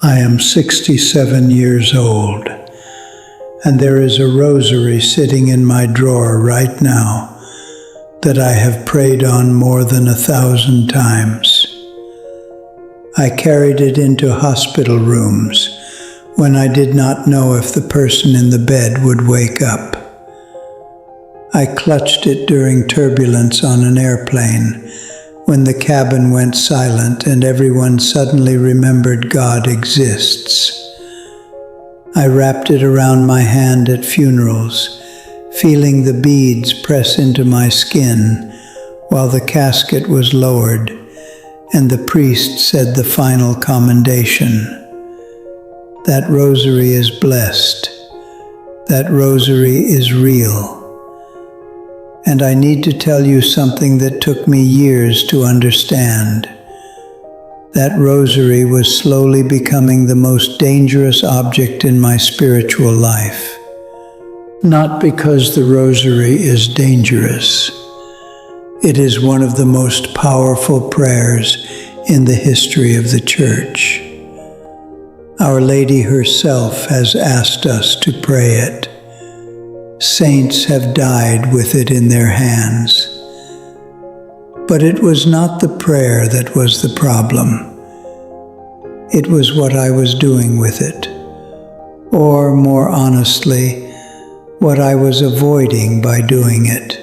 I am 67 years old, and there is a rosary sitting in my drawer right now that I have prayed on more than 1,000 times. I carried it into hospital rooms when I did not know if the person in the bed would wake up. I clutched it during turbulence on an airplane when the cabin went silent and everyone suddenly remembered God exists. I wrapped it around my hand at funerals, feeling the beads press into my skin while the casket was lowered and the priest said the final commendation. That rosary is blessed. That rosary is real. And I need to tell you something that took me years to understand. That rosary was slowly becoming the most dangerous object in my spiritual life. Not because the rosary is dangerous. It is one of the most powerful prayers in the history of the Church. Our Lady herself has asked us to pray it. Saints have died with it in their hands. But it was not the prayer that was the problem. It was what I was doing with it. Or, more honestly, what I was avoiding by doing it.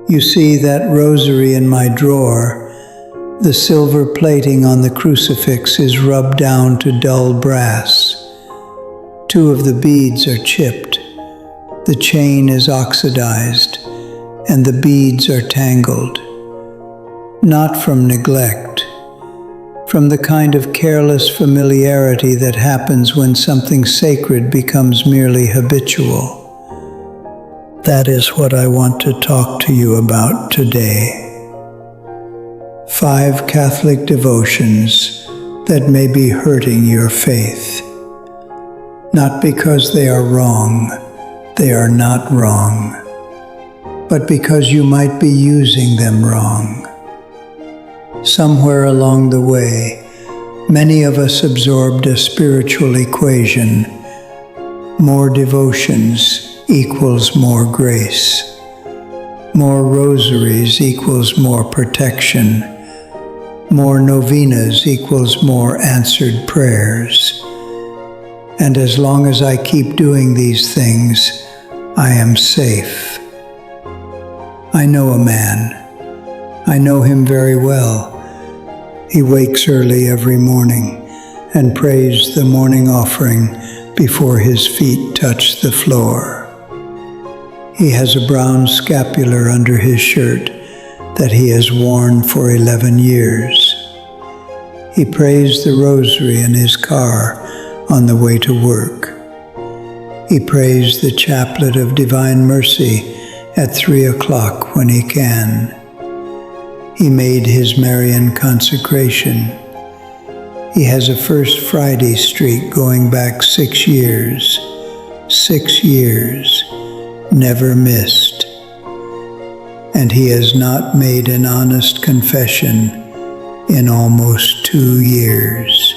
You see, that rosary in my drawer, the silver plating on the crucifix is rubbed down to dull brass. 2 of the beads are chipped. The chain is oxidized, and the beads are tangled. Not from neglect, from the kind of careless familiarity that happens when something sacred becomes merely habitual. That is what I want to talk to you about today. 5 Catholic devotions that may be hurting your faith. Not because they are wrong. They are not wrong, but because you might be using them wrong. Somewhere along the way, many of us absorbed a spiritual equation. More devotions equals more grace. More rosaries equals more protection. More novenas equals more answered prayers. And as long as I keep doing these things, I am safe. I know a man. I know him very well. He wakes early every morning and prays the morning offering before his feet touch the floor. He has a brown scapular under his shirt that he has worn for 11 years. He prays the rosary in his car on the way to work. He prays the chaplet of Divine Mercy at 3 o'clock when he can. He made his Marian consecration. He has a First Friday streak going back 6 years. 6 years, never missed. And he has not made an honest confession in almost 2 years.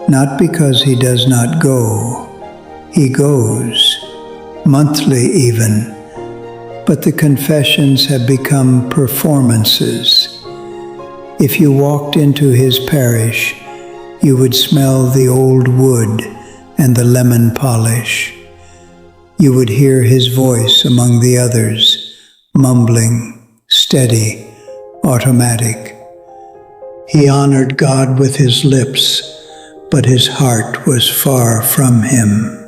Not because he does not go. He goes, monthly even, but the confessions have become performances. If you walked into his parish, you would smell the old wood and the lemon polish. You would hear his voice among the others, mumbling, steady, automatic. He honored God with his lips, but his heart was far from him.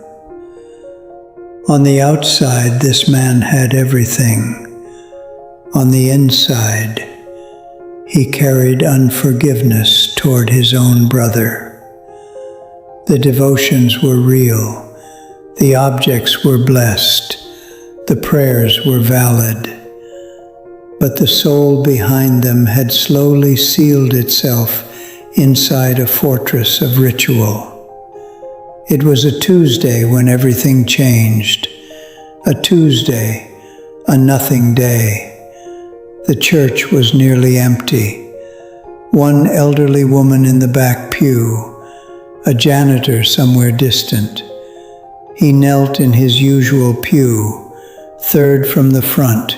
On the outside, this man had everything. On the inside, he carried unforgiveness toward his own brother. The devotions were real. The objects were blessed. The prayers were valid. But the soul behind them had slowly sealed itself inside a fortress of ritual. It was a Tuesday when everything changed. A Tuesday, a nothing day. The church was nearly empty. One elderly woman in the back pew, a janitor somewhere distant. He knelt in his usual pew, third from the front,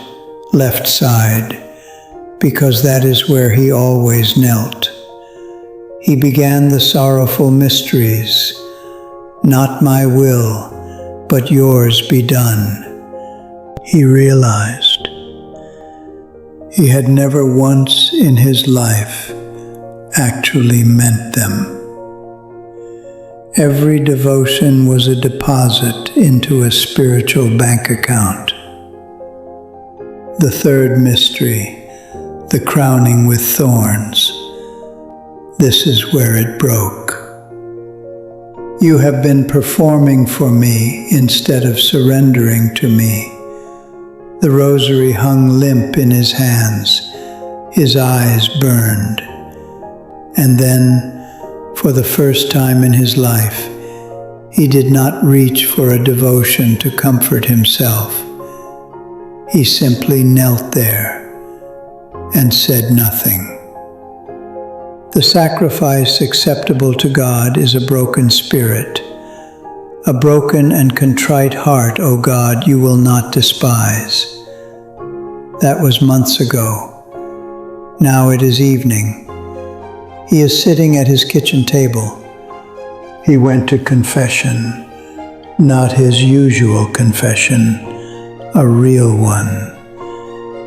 left side, because that is where he always knelt. He began the sorrowful mysteries. Not my will, but yours be done. He realized he had never once in his life actually meant them. Every devotion was a deposit into a spiritual bank account. The third mystery, the crowning with thorns, this is where it broke. You have been performing for me instead of surrendering to me. The rosary hung limp in his hands, his eyes burned. And then, for the first time in his life, he did not reach for a devotion to comfort himself. He simply knelt there and said nothing. The sacrifice acceptable to God is a broken spirit. A broken and contrite heart, O God, you will not despise. That was months ago. Now it is evening. He is sitting at his kitchen table. He went to confession, not his usual confession, a real one.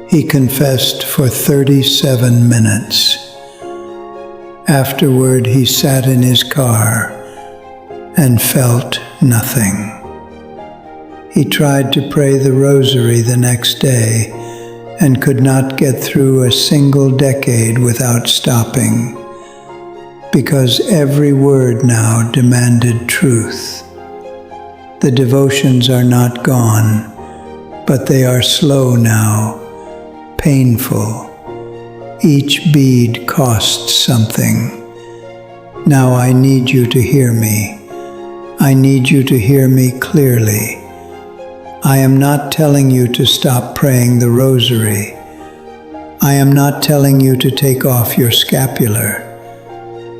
He confessed for 37 minutes. Afterward, he sat in his car and felt nothing. He tried to pray the rosary the next day and could not get through a single decade without stopping, because every word now demanded truth. The devotions are not gone, but they are slow now, painful. Each bead costs something. Now I need you to hear me. I need you to hear me clearly. I am not telling you to stop praying the rosary. I am not telling you to take off your scapular.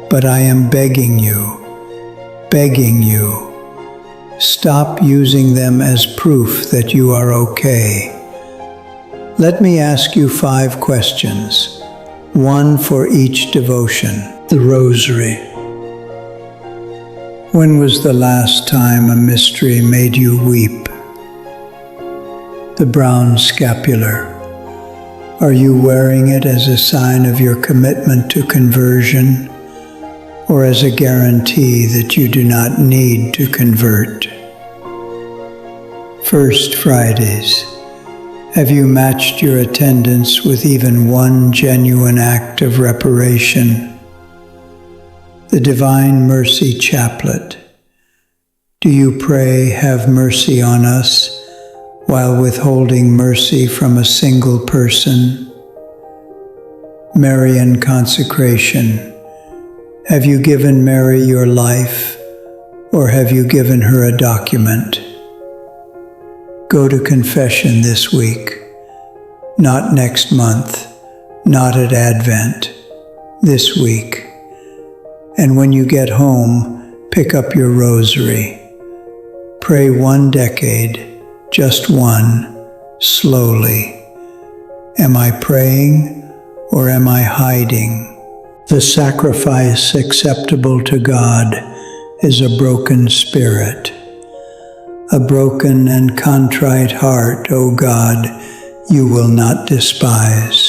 But I am begging you, stop using them as proof that you are okay. Let me ask you 5 questions, one for each devotion. The Rosary. When was the last time a mystery made you weep? The brown scapular. Are you wearing it as a sign of your commitment to conversion, or as a guarantee that you do not need to convert? First Fridays. Have you matched your attendance with even one genuine act of reparation? The Divine Mercy Chaplet. Do you pray, "Have mercy on us," while withholding mercy from a single person? Marian Consecration. Have you given Mary your life, or have you given her a document? Go to confession this week, not next month, not at Advent, this week. And when you get home, pick up your rosary. Pray 1 decade, just one, slowly. Am I praying, or am I hiding? The sacrifice acceptable to God is a broken spirit. A broken and contrite heart, O God, you will not despise.